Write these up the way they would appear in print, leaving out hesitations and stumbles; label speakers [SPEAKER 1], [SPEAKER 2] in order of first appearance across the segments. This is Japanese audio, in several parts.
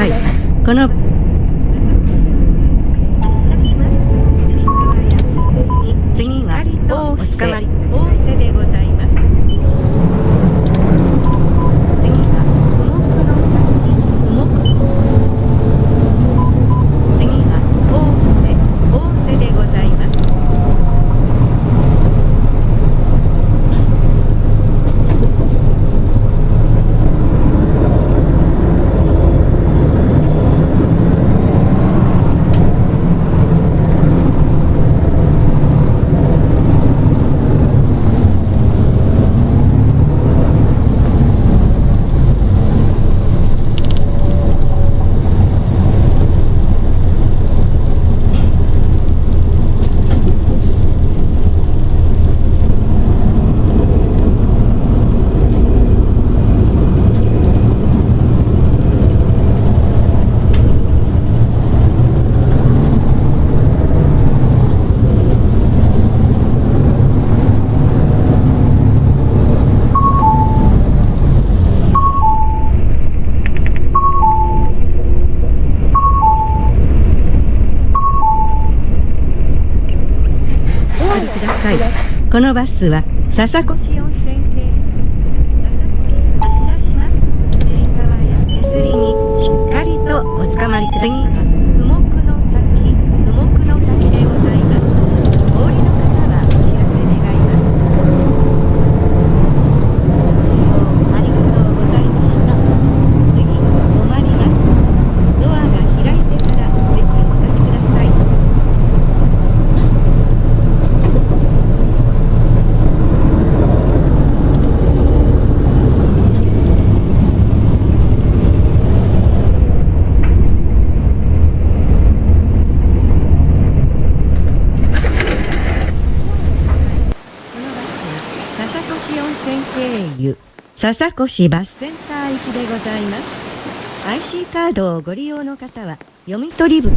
[SPEAKER 1] さい。この次は大瀬でございます。次は動くの先、動く。次は大瀬でございます。このバスは笹越温泉系発車します。つり革や手すりにしっかりとおつかまりください。次はふもくの滝でございます。お降りの方はお知らせ願います。ご利用ありがとうございました。次止まります。ドアが開いてから席にお立ちください。笹越バスセンター行きでございます。IC カードをご利用の方は読み取り部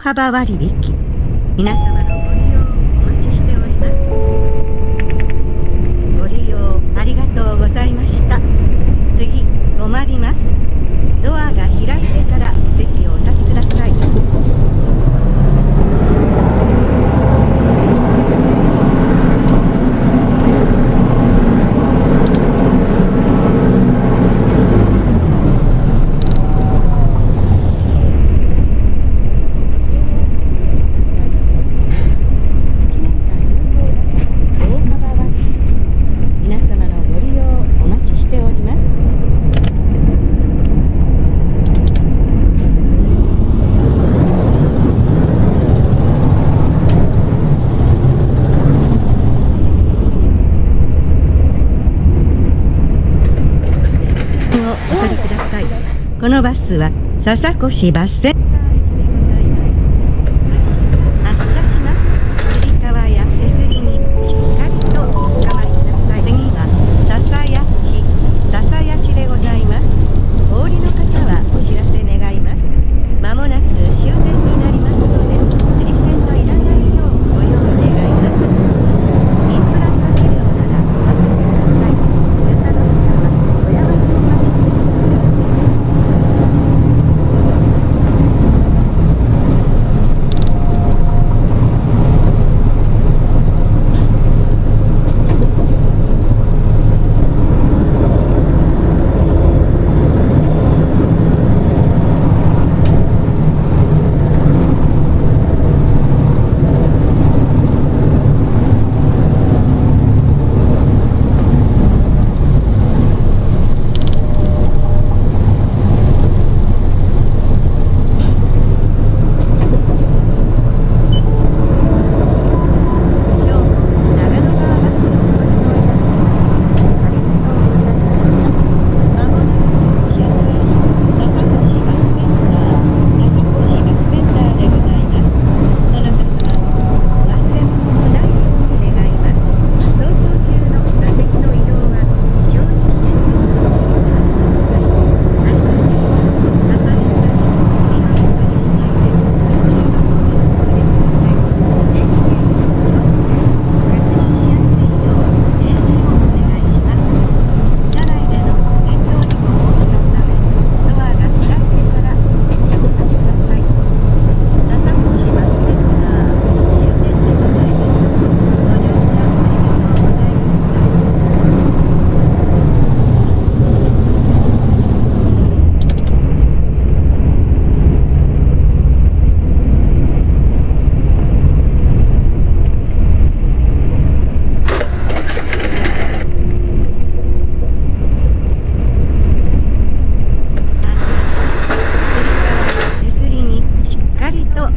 [SPEAKER 1] 幅割引。皆様のご利用お待ちしております。ご利用ありがとうございました。次、止まります。ドアが開いてから席をお立ちください。このバスは笹越バスセンター駅でございます。発車します。つり革や手すりにしっかりとおつかまりください。次は笹谷地でございます。お降りの方はお知らせ願います。まもなく終点になりますので、釣り線のいらないようご用意願います。インプラント治療ならお任せください。床の下はおやわらかます。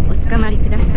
[SPEAKER 1] おつかまりください。